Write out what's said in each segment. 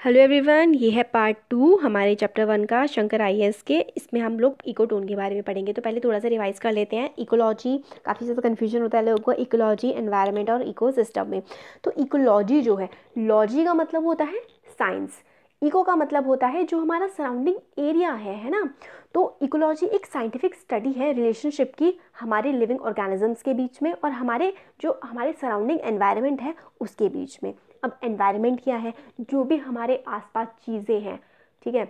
Hello everyone, ये है part 2 हमारे चैप्टर 1 का शंकर आईएएस के। इसमें हम लोग इकोटोन के बारे में पढ़ेंगे। तो पहले थोड़ा सा रिवाइज कर लेते हैं। इकोलॉजी, काफ़ी ज़्यादा कन्फ्यूजन होता है लोगों को इकोलॉजी, एनवायरनमेंट और इकोसिस्टम में। तो इकोलॉजी जो है, लॉजी का मतलब होता है साइंस, इको का मतलब होता है जो हमारा सराउंडिंग एरिया है ना। तो इकोलॉजी एक साइंटिफिक स्टडी है रिलेशनशिप की हमारे लिविंग ऑर्गेनिजम्स के बीच में और हमारे सराउंडिंग एनवायरनमेंट है उसके बीच में। अब एनवायरनमेंट क्या है? जो भी हमारे आसपास चीज़ें हैं, ठीक है,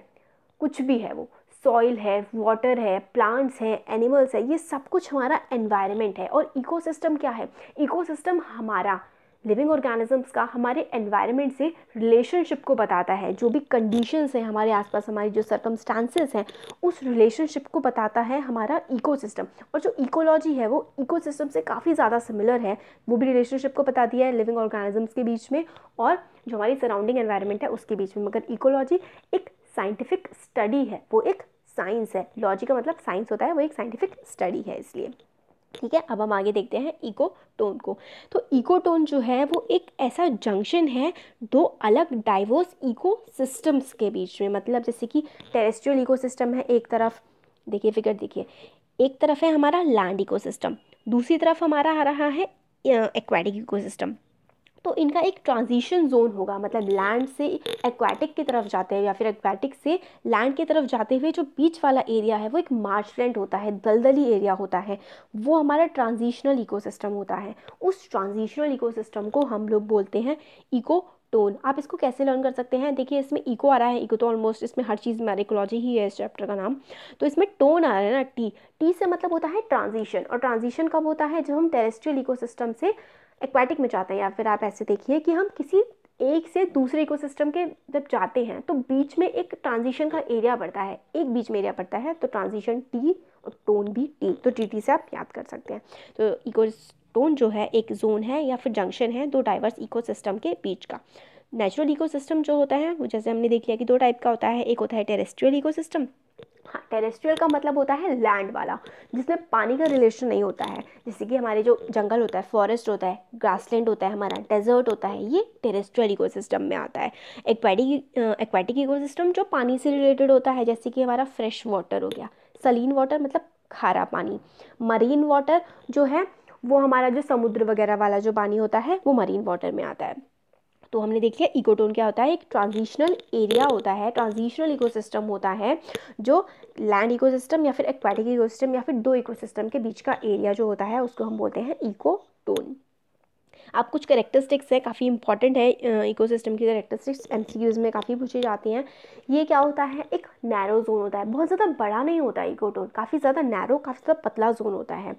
कुछ भी है वो, सॉइल है, वाटर है, प्लांट्स है, एनिमल्स है, ये सब कुछ हमारा एनवायरनमेंट है। और इकोसिस्टम क्या है? इकोसिस्टम हमारा लिविंग ऑर्गेनिजम्स का हमारे एनवायरनमेंट से रिलेशनशिप को बताता है। जो भी कंडीशंस हैं हमारे आसपास, हमारी जो सर्कमस्टांसेस हैं, उस रिलेशनशिप को बताता है हमारा इकोसिस्टम। और जो इकोलॉजी है वो इकोसिस्टम से काफ़ी ज़्यादा सिमिलर है। वो भी रिलेशनशिप को बताती है लिविंग ऑर्गेनिजम्स के बीच में और जो हमारी सराउंडिंग एनवायरनमेंट है उसके बीच में। मगर इकोलॉजी एक साइंटिफिक स्टडी है, वो एक साइंस है। लॉजी का मतलब साइंस होता है, वो एक साइंटिफिक स्टडी है इसलिए। ठीक है, अब हम आगे देखते हैं इकोटोन को। तो इकोटोन जो है वो एक ऐसा जंक्शन है दो अलग डाइवर्स इकोसिस्टम्स के बीच में। मतलब जैसे कि टेरेस्ट्रियल इकोसिस्टम है एक तरफ, देखिए फिगर देखिए, एक तरफ है हमारा लैंड इकोसिस्टम, दूसरी तरफ हमारा आ रहा है एक्वाटिक इकोसिस्टम। तो इनका एक ट्रांजिशन जोन होगा, मतलब लैंड से एक्वाटिक की तरफ जाते हैं या फिर एक्वाटिक से लैंड की तरफ जाते हुए जो बीच वाला एरिया है वो एक मार्शलैंड होता है, दलदली एरिया होता है, वो हमारा ट्रांजिशनल इकोसिस्टम होता है। उस ट्रांजिशनल इकोसिस्टम को हम लोग बोलते हैं इकोटोन। आप इसको कैसे लर्न कर सकते हैं? देखिए इसमें इको आ रहा है, इको तो ऑलमोस्ट इसमें हर चीज़ में इकोलॉजी ही है इस चैप्टर का नाम। तो इसमें टोन आ रहा है ना, टी, टी से मतलब होता है ट्रांजिशन। और ट्रांजिशन कब होता है? जब हम टेरेस्ट्रियल इकोसिस्टम से एक्वाटिक में जाते हैं, या फिर आप ऐसे देखिए कि हम किसी एक से दूसरे इकोसिस्टम के जब जाते हैं तो बीच में एक ट्रांजिशन का एरिया पड़ता है, एक बीच में एरिया पड़ता है, तो ट्रांजिशन टी और टोन भी टी, तो टी से आप याद कर सकते हैं। तो इकोटोन जो है एक जोन है या फिर जंक्शन है दो डाइवर्स इकोसिस्टम के बीच का। नेचुरल इकोसिस्टम जो होता है वो जैसे हमने देख लिया कि दो टाइप का होता है, एक होता है टेरेस्ट्रियल इकोसिस्टम। हाँ, टेरेस्ट्रियल का मतलब होता है लैंड वाला, जिसमें पानी का रिलेशन नहीं होता है। जैसे कि हमारे जो जंगल होता है, फॉरेस्ट होता है, ग्रासलैंड होता है, हमारा डेजर्ट होता है, ये टेरेस्ट्रियल इकोसिस्टम में आता है। एक्वाटिक इकोसिस्टम जो पानी से रिलेटेड होता है, जैसे कि हमारा फ्रेश वाटर हो गया, सलीन वाटर मतलब खारा पानी, मरीन वाटर जो है वो हमारा जो समुद्र वगैरह वाला जो पानी होता है वो मरीन वाटर में आता है। तो हमने देख लिया इकोटोन क्या होता है, एक ट्रांजिशनल एरिया होता है, ट्रांजिशनल इकोसिस्टम होता है जो लैंड इकोसिस्टम या फिर एक्वाटिक इकोसिस्टम या फिर दो इकोसिस्टम के बीच का एरिया जो होता है उसको हम बोलते हैं इकोटोन। अब कुछ करेक्टरिस्टिक्स है, काफ़ी इंपॉर्टेंट है इकोसिस्टम की करेक्टरिस्टिक्स, एमसीक्यूज में काफ़ी पूछी जाती हैं। ये क्या होता है? एक नैरो जोन होता है, बहुत ज़्यादा बड़ा नहीं होता है इकोटोन, काफ़ी ज़्यादा नैरो, काफ़ी ज़्यादा पतला जोन होता है।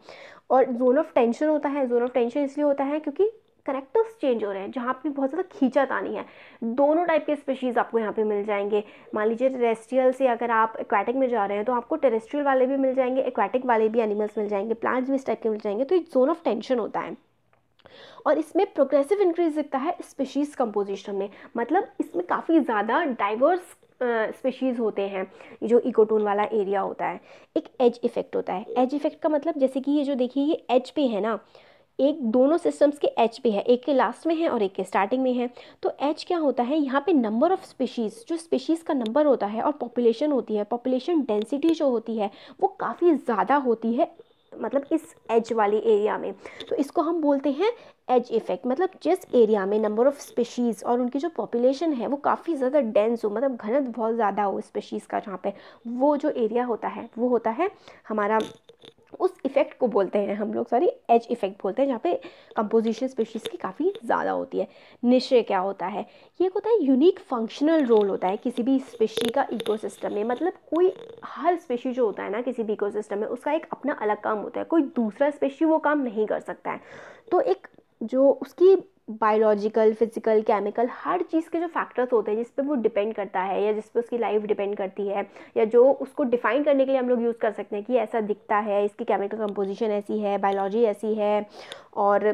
और जोन ऑफ टेंशन होता है, जोन ऑफ टेंशन इसलिए होता है क्योंकि करेक्टर्स चेंज हो रहे हैं, जहाँ पे बहुत ज़्यादा खींचातानी है। दोनों टाइप के स्पीशीज़ आपको यहाँ पे मिल जाएंगे। मान लीजिए टेरेस्ट्रियल से अगर आप एक्वाटिक में जा रहे हैं तो आपको टेरेस्ट्रियल वाले भी मिल जाएंगे, एक्वाटिक वाले भी एनिमल्स मिल जाएंगे, प्लांट्स भी इस टाइप के मिल जाएंगे। तो एक जोन ऑफ टेंशन होता है और इसमें प्रोग्रेसिव इंक्रीज दिखता है स्पीशीज़ कंपोजिशन में। मतलब इसमें काफ़ी ज़्यादा डाइवर्स स्पीशीज़ होते हैं जो इकोटोन वाला एरिया होता है। एक एज इफेक्ट होता है। एज इफेक्ट का मतलब जैसे कि ये जो देखिए ये एज पे है ना, एक दोनों सिस्टम्स के एज पे है, एक के लास्ट में है और एक के स्टार्टिंग में है। तो एज क्या होता है? यहाँ पे नंबर ऑफ स्पीशीज़, जो स्पीशीज़ का नंबर होता है और पॉपुलेशन होती है, पॉपुलेशन डेंसिटी जो होती है वो काफ़ी ज़्यादा होती है, मतलब इस एज वाले एरिया में। तो इसको हम बोलते हैं एज इफेक्ट। मतलब जिस एरिया में नंबर ऑफ स्पीशीज़ और उनकी जो पॉपुलेशन है वो काफ़ी ज़्यादा डेंस हो, मतलब घनत्व बहुत ज़्यादा हो स्पीशीज़ का, जहाँ पे वो जो एरिया होता है वो होता है हमारा, उस इफेक्ट को बोलते हैं हम लोग, सॉरी, एज इफेक्ट बोलते हैं, जहाँ पे कंपोजिशन स्पीशीज़ की काफ़ी ज़्यादा होती है। निश्चय क्या होता है? ये होता है यूनिक फंक्शनल रोल होता है किसी भी स्पीशी का इकोसिस्टम में। मतलब कोई, हर स्पीशी जो होता है ना किसी भी इकोसिस्टम में, उसका एक अपना अलग काम होता है, कोई दूसरा स्पीशी वो काम नहीं कर सकता है। तो एक जो उसकी बायोलॉजिकल, फिजिकल, केमिकल, हर चीज़ के जो फैक्टर्स होते हैं जिस पे वो डिपेंड करता है या जिस पे उसकी लाइफ डिपेंड करती है, या जो उसको डिफाइन करने के लिए हम लोग यूज़ कर सकते हैं कि ऐसा दिखता है, इसकी केमिकल कंपोजिशन ऐसी है, बायोलॉजी ऐसी है, और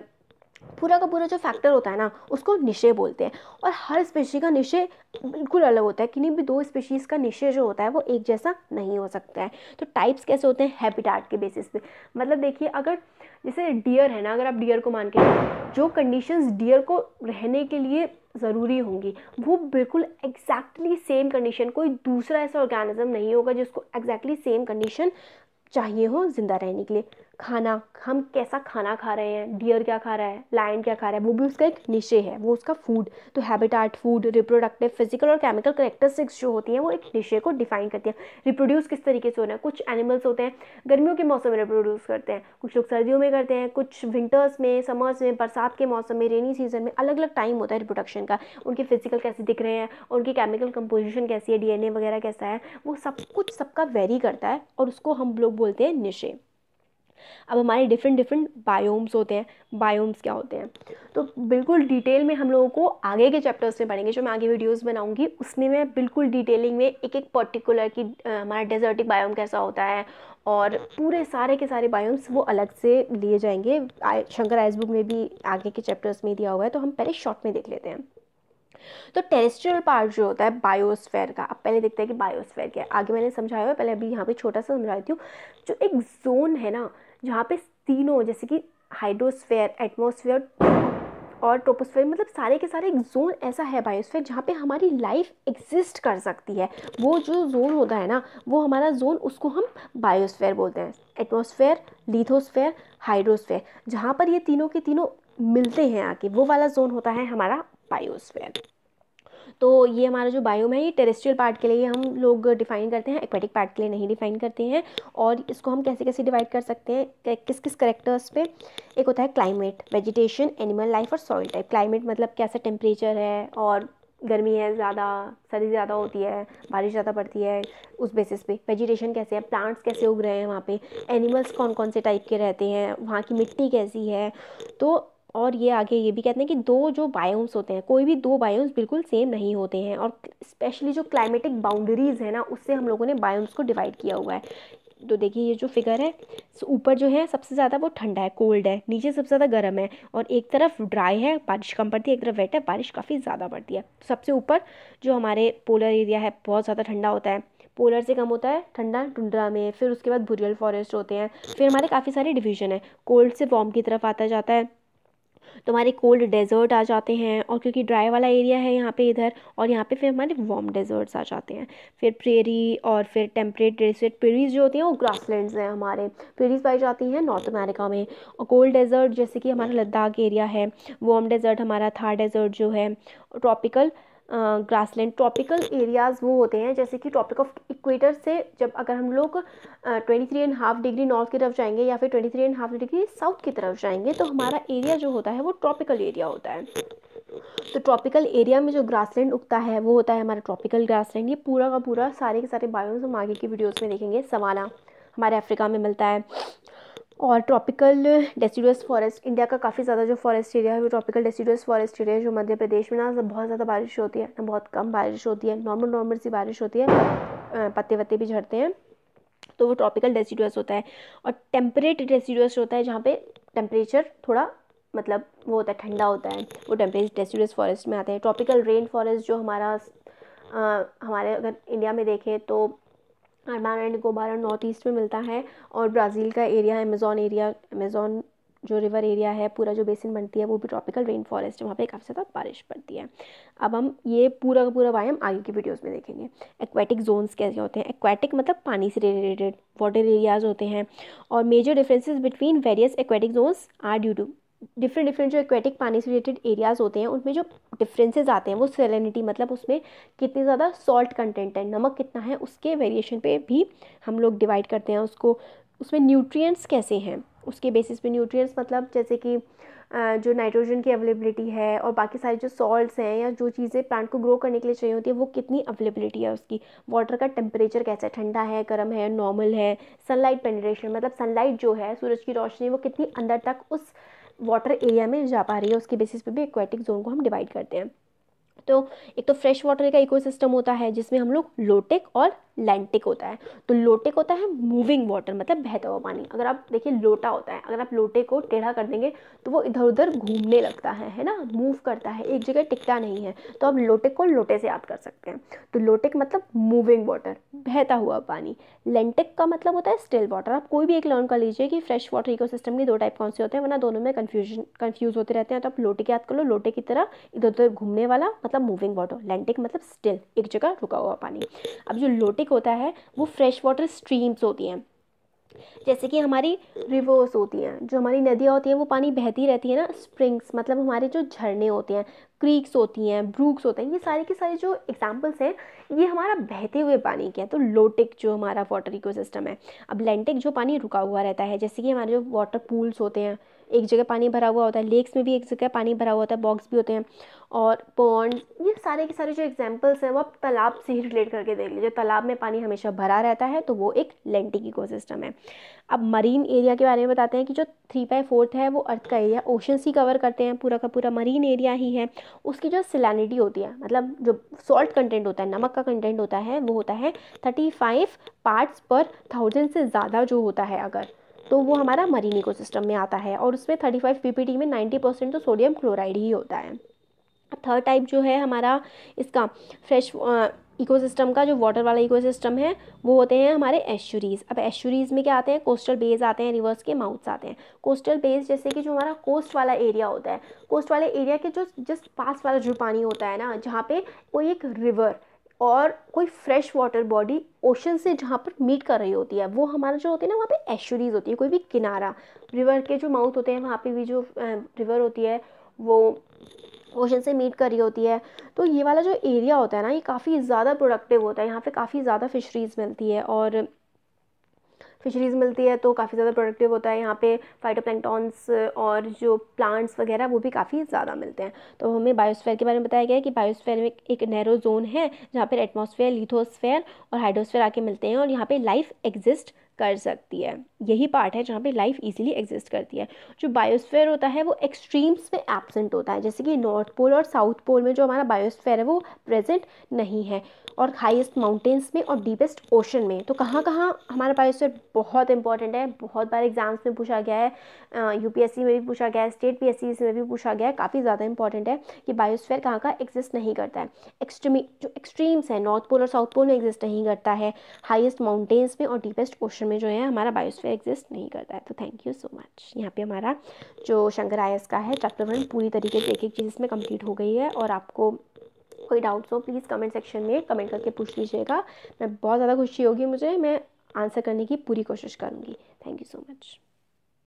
पूरा का पूरा जो फैक्टर होता है ना उसको निशे बोलते हैं। और हर स्पीशी का निशे बिल्कुल अलग होता है, किन्हीं भी दो स्पीशीज़ का निशे जो होता है वो एक जैसा नहीं हो सकता है। तो टाइप्स कैसे होते हैं? हैबिटेट के बेसिस पे। मतलब देखिए, अगर जैसे डियर है ना, अगर आप डियर को मान के, जो कंडीशंस डियर को रहने के लिए ज़रूरी होंगी, वो बिल्कुल एग्जैक्टली सेम कंडीशन, कोई दूसरा ऐसा ऑर्गेनिज्म नहीं होगा जिसको एग्जैक्टली सेम कंडीशन चाहिए हो ज़िंदा रहने के लिए। खाना, हम कैसा खाना खा रहे हैं, डियर क्या खा रहा है, लायन क्या खा रहा है, वो भी उसका एक निशे है, वो उसका फूड। तो हैबिटाट, फूड, रिप्रोडक्टिव, फिजिकल और केमिकल करेक्टरिस्टिक्स जो होती हैं वो एक निशे को डिफाइन करती हैं। रिप्रोड्यूस किस तरीके से होना है, कुछ एनिमल्स होते हैं गर्मियों के मौसम में रिप्रोड्यूस करते हैं, कुछ लोग सर्दियों में करते हैं, कुछ विंटर्स में, समर्स में, बरसात के मौसम में, रेनी सीजन में, अलग अलग टाइम होता है रिप्रोडक्शन का। उनके फिजिकल कैसे दिख रहे हैं, उनकी केमिकल कंपोजिशन कैसी है, डीएनए वगैरह कैसा है, वो सब कुछ सबका वेरी करता है और उसको हम लोग बोलते हैं निशे। अब हमारे डिफरेंट बायोम्स होते हैं। बायोम्स क्या होते हैं तो बिल्कुल डिटेल में हम लोगों को आगे के चैप्टर्स में पढ़ेंगे, जो मैं आगे वीडियोस बनाऊंगी उसमें मैं बिल्कुल डिटेलिंग में एक एक पर्टिकुलर की हमारा डेजर्टिक बायोम कैसा होता है और पूरे सारे के सारे बायोम्स वो अलग से लिए जाएंगे। शंकर आइस बुक में भी आगे के चैप्टर्स में दिया हुआ है, तो हम पहले शॉर्ट में देख लेते हैं। तो टेरेस्ट्रियल पार्ट जो होता है बायोस्फेयर का, अब पहले देखते हैं कि बायोस्फेयर क्या है। आगे मैंने समझाया हुआ है, पहले अभी यहाँ पे छोटा सा समझा देती हूँ। जो एक जोन है ना जहाँ पे तीनों, जैसे कि हाइड्रोस्फेयर, एटमॉस्फेयर और ट्रोपोस्फेयर, मतलब सारे के सारे एक जोन ऐसा है बायोस्फेयर जहाँ पे हमारी लाइफ एग्जिस्ट कर सकती है। वो जो जोन होता है ना, वो हमारा जोन, उसको हम बायोस्फेयर बोलते हैं। एटमॉस्फेयर, लिथोस्फेयर, हाइड्रोस्फेयर, जहाँ पर ये तीनों के तीनों मिलते हैं आके, वो वाला जोन होता है हमारा बायोस्फेयर। तो ये हमारा जो बायोम है ये टेरेस्ट्रियल पार्ट के लिए हम लोग डिफाइन करते हैं, एक्वेटिक पार्ट के लिए नहीं डिफाइन करते हैं। और इसको हम कैसे कैसे डिवाइड कर सकते हैं, किस किस करेक्टर्स पे। एक होता है क्लाइमेट, वेजिटेशन, एनिमल लाइफ और सॉइल टाइप। क्लाइमेट मतलब कैसा टेम्परेचर है, और गर्मी है ज़्यादा, सर्दी ज़्यादा होती है, बारिश ज़्यादा पड़ती है, उस बेसिस पे। वेजिटेशन कैसे है, प्लांट्स कैसे उग रहे हैं वहाँ पे, एनिमल्स कौन कौन से टाइप के रहते हैं, वहाँ की मिट्टी कैसी है। तो और ये आगे ये भी कहते हैं कि दो जो बायोम्स होते हैं, कोई भी दो बायोम्स बिल्कुल सेम नहीं होते हैं, और स्पेशली जो क्लाइमेटिक बाउंड्रीज है ना, उससे हम लोगों ने बायोम्स को डिवाइड किया हुआ है। तो देखिए ये जो फिगर है, ऊपर जो है सबसे ज़्यादा वो ठंडा है, कोल्ड है, नीचे सबसे ज़्यादा गर्म है, और एक तरफ ड्राई है, बारिश कम पड़ती है, एक तरफ वेट है, बारिश काफ़ी ज़्यादा पड़ती है। तो सबसे ऊपर जो हमारे पोलर एरिया है बहुत ज़्यादा ठंडा होता है, पोलर से कम होता है ठंडा टुंड्रा में। फिर उसके बाद बुरियल फॉरेस्ट होते हैं। फिर हमारे काफ़ी सारे डिवीजन है, कोल्ड से वार्म की तरफ आता जाता है, तो हमारे कोल्ड डेजर्ट आ जाते हैं, और क्योंकि ड्राई वाला एरिया है यहाँ पे इधर, और यहाँ पे फिर हमारे वार्म डेजर्ट्स आ जाते हैं। फिर प्रेरी और फिर टेम्परेट डेजर्ट। प्रेरीज जो होती हैं वो ग्रासलैंड्स हैं हमारे, प्रेरीज पाई जाती हैं नॉर्थ अमेरिका में। और कोल्ड डेजर्ट जैसे कि हमारा लद्दाख एरिया है, वार्म डेजर्ट हमारा थार डेजर्ट जो है, ट्रॉपिकल ग्रासलैंड। ट्रॉपिकल एरियाज़ वो होते हैं जैसे कि ट्रॉपिक ऑफ इक्वेटर से जब अगर हम लोग 23.5 डिग्री नॉर्थ की तरफ जाएंगे या फिर 23.5 डिग्री साउथ की तरफ जाएंगे, तो हमारा एरिया जो होता है वो ट्रॉपिकल एरिया होता है। तो ट्रॉपिकल एरिया में जो ग्रासलैंड उगता है वो होता है हमारा ट्रॉपिकल ग्रासलैंड। ये पूरा का पूरा सारे के सारे बायोम्स हम आगे की वीडियोस में देखेंगे। सवाना हमारे अफ्रीका में मिलता है, और ट्रॉपिकल डेसिडुअस फॉरेस्ट, इंडिया का काफ़ी ज़्यादा जो फॉरेस्ट एरिया है वो ट्रॉपिकल डेसिडुअस फॉरेस्ट एरिया है, जो मध्य प्रदेश में ना बहुत ज़्यादा बारिश होती है ना बहुत कम बारिश होती है, नॉर्मल सी बारिश होती है, पत्ते वत्ते भी झड़ते हैं, तो वो ट्रॉपिकल डेसिडुअस होता है। और टेम्परेट डेसिडुअस होता है जहाँ पे टेम्परेचर थोड़ा मतलब वो होता है, ठंडा होता है, वो टेम्परेट डेसिडुअस फॉरेस्ट में आते हैं। ट्रॉपिकल रेन फॉरेस्ट जो हमारे अगर इंडिया में देखें तो Andaman and Nicobar north east में मिलता है, और ब्राज़ील का एरिया, अमेज़ॉन जो रिवर एरिया है, पूरा जो बेसिन बनती है वो भी ट्रॉपिकल रेन फॉरेस्ट है, वहाँ पे काफ़ी ज़्यादा बारिश पड़ती है। अब हम ये पूरा का पूरा बायोम आगे की वीडियोस में देखेंगे। एक्वेटिक जोन्स कैसे होते हैं, एक्वेटिक मतलब पानी से रिलेटेड वाटर एरियाज होते हैं, और major differences between various aquatic zones are due to different जो एक्वेटिक पानी से रिलेटेड एरियाज़ होते हैं, उनमें जो डिफरेंसेस आते हैं वो सैलिनिटी, मतलब उसमें कितनी ज़्यादा सॉल्ट कंटेंट है, नमक कितना है, उसके वेरिएशन पे भी हम लोग डिवाइड करते हैं उसको। उसमें न्यूट्रिएंट्स कैसे हैं उसके बेसिस पे, न्यूट्रिएंट्स मतलब जैसे कि जो नाइट्रोजन की अवेलेबिलिटी है, और बाकी सारे जो सॉल्ट्स हैं या जो चीज़ें प्लांट को ग्रो करने के लिए चाहिए होती है वो कितनी अवेलेबिलिटी है उसकी। वाटर का टेम्परेचर कैसा है, ठंडा है, गर्म है, नॉर्मल है। सनलाइट पेनिट्रेशन मतलब सनलाइट जो है, सूरज की रोशनी, वो कितनी अंदर तक उस वाटर एरिया में जा पा रही है, उसके बेसिस पे भी एक्वेटिक जोन को हम डिवाइड करते हैं। तो एक तो फ्रेश वाटर का इकोसिस्टम होता है जिसमें हम लोग लोटेक और लैंटिक होता है। तो लोटिक होता है मूविंग वाटर, मतलब बहता हुआ पानी। अगर आप देखिए लोटा होता है, अगर आप लोटे को टेढ़ा कर देंगे तो वो इधर उधर घूमने लगता है ना, मूव करता है, एक जगह टिकता नहीं है। तो आप लोटिक को लोटे से याद कर सकते हैं। तो लोटिक मतलब मूविंग वाटर, बहता हुआ पानी। लेंटिक का मतलब होता है स्टिल वाटर। आप कोई भी एक लर्न कर लीजिए कि फ्रेश वाटर इकोसिस्टम के 2 टाइप कौन से होते हैं, वरना दोनों में कंफ्यूज होते रहते हैं। तो आप लोटे की याद कर लो, लोटे की तरह इधर उधर घूमने वाला मतलब मूविंग वाटर। लेंटिक मतलब स्टिल, एक जगह रुका हुआ पानी। अब जो लोटिक होता है वो फ्रेश वाटर स्ट्रीम्स होती हैं, जैसे कि हमारी रिवर्स होती हैं, जो हमारी नदियाँ होती हैं वो पानी बहती रहती है ना। स्प्रिंग्स मतलब हमारे जो झरने होते हैं, क्रीक्स होती हैं, ब्रूक्स होते हैं, ये सारे के सारे जो एग्जांपल्स हैं ये हमारा बहते हुए पानी के हैं। तो लोटिक जो हमारा वाटर इकोसिस्टम है। अब लेंटिक जो पानी रुका हुआ रहता है, जैसे कि हमारे जो वाटर पूल्स होते हैं, एक जगह पानी भरा हुआ होता है, लेक्स में भी एक जगह पानी भरा हुआ होता है, बॉक्स भी होते हैं, और पॉन्ड्स, ये सारे के सारे जो एग्जांपल्स हैं वो आप तालाब से ही रिलेट करके देख लीजिए। तालाब में पानी हमेशा भरा रहता है तो वो एक लेंटिक इकोसिस्टम है। अब मरीन एरिया के बारे में बताते हैं कि जो 3/4 है वो अर्थ का एरिया, ओशंस ही कवर करते हैं, पूरा का पूरा मरीन एरिया ही है। उसकी जो सैलिनिटी होती है, मतलब जो सॉल्ट कंटेंट होता है, नमक का कंटेंट होता है, वो होता है 35 पार्ट्स पर 1000 से ज़्यादा जो होता है अगर, तो वो हमारा मरीन इकोसिस्टम में आता है। और उसमें 35 पीपीटी में 90% तो सोडियम क्लोराइड ही होता है। थर्ड टाइप जो है हमारा इसका फ्रेश इकोसिस्टम का, जो वाटर वाला इकोसिस्टम है, वो होते हैं हमारे एस्चुरीज़। अब एस्चुरीज़ में क्या आते हैं, कोस्टल बेस आते हैं, रिवर्स के माउथ्स आते हैं। कोस्टल बेस जैसे कि जो हमारा कोस्ट वाला एरिया होता है, कोस्ट वाले एरिया के जो जस्ट पास वाला जो पानी होता है ना, जहाँ पे कोई एक रिवर और कोई फ्रेश वाटर बॉडी ओशन से जहाँ पर मीट कर रही होती है, वो हमारा जो होती है ना, वहाँ पे एस्चुरीज़ होती है। कोई भी किनारा, रिवर के जो माउथ होते हैं वहाँ पे भी जो रिवर होती है वो ओशन से मीट कर रही होती है। तो ये वाला जो एरिया होता है ना, ये काफ़ी ज़्यादा प्रोडक्टिव होता है, यहाँ पे काफ़ी ज़्यादा फिशरीज़ मिलती है, और फिशरीज़ मिलती है तो काफ़ी ज़्यादा प्रोडक्टिव होता है। यहाँ पे फाइटोप्लैंक्टन्स और जो प्लांट्स वगैरह वो भी काफ़ी ज़्यादा मिलते हैं। तो हमें बायोस्फीयर के बारे में बताया गया है कि बायोस्फीयर में एक नैरो जोन है जहाँ पर एटमॉस्फेयर, लिथोस्फेयर और हाइड्रोस्फेयर आके मिलते हैं, और यहाँ पे लाइफ एग्जिस्ट कर सकती है। यही पार्ट है जहाँ पे लाइफ इजीली एग्जिस्ट करती है। जो बायोस्फीयर होता है वो एक्सट्रीम्स में एब्सेंट होता है, जैसे कि नॉर्थ पोल और साउथ पोल में जो हमारा बायोस्फीयर है वो प्रेजेंट नहीं है, और हाईएस्ट माउंटेन्स में और डीपेस्ट ओशन में। तो कहाँ कहाँ हमारा बायोस्फीयर बहुत इंपॉर्टेंट है, बहुत बार एग्जाम्स में पूछा गया है, यूपीएससी में भी पूछा गया है, स्टेट पीएससी में भी पूछा गया है, काफ़ी ज़्यादा इंपॉर्टेंट है कि बायोस्फीयर कहाँ का एग्जिस्ट नहीं करता है। जो एक्सट्रीम्स है, नॉर्थ पोल और साउथ पोल में एग्जिस्ट नहीं करता है, हाईएस्ट माउंटेन्स में और डीपेस्ट ओशन में जो है हमारा बायोस्फीयर एग्जिस्ट नहीं करता है। तो थैंक यू सो मच। यहाँ पे हमारा जो शंकर IAS का है चैप्टर 1 पूरी तरीके से एक एक चीज़ इसमें कंप्लीट हो गई है। और आपको कोई डाउट्स हो प्लीज़ कमेंट सेक्शन में कमेंट करके पूछ लीजिएगा। मैं बहुत ज़्यादा खुशी होगी मुझे, मैं आंसर करने की पूरी कोशिश करूँगी। Thank you so much.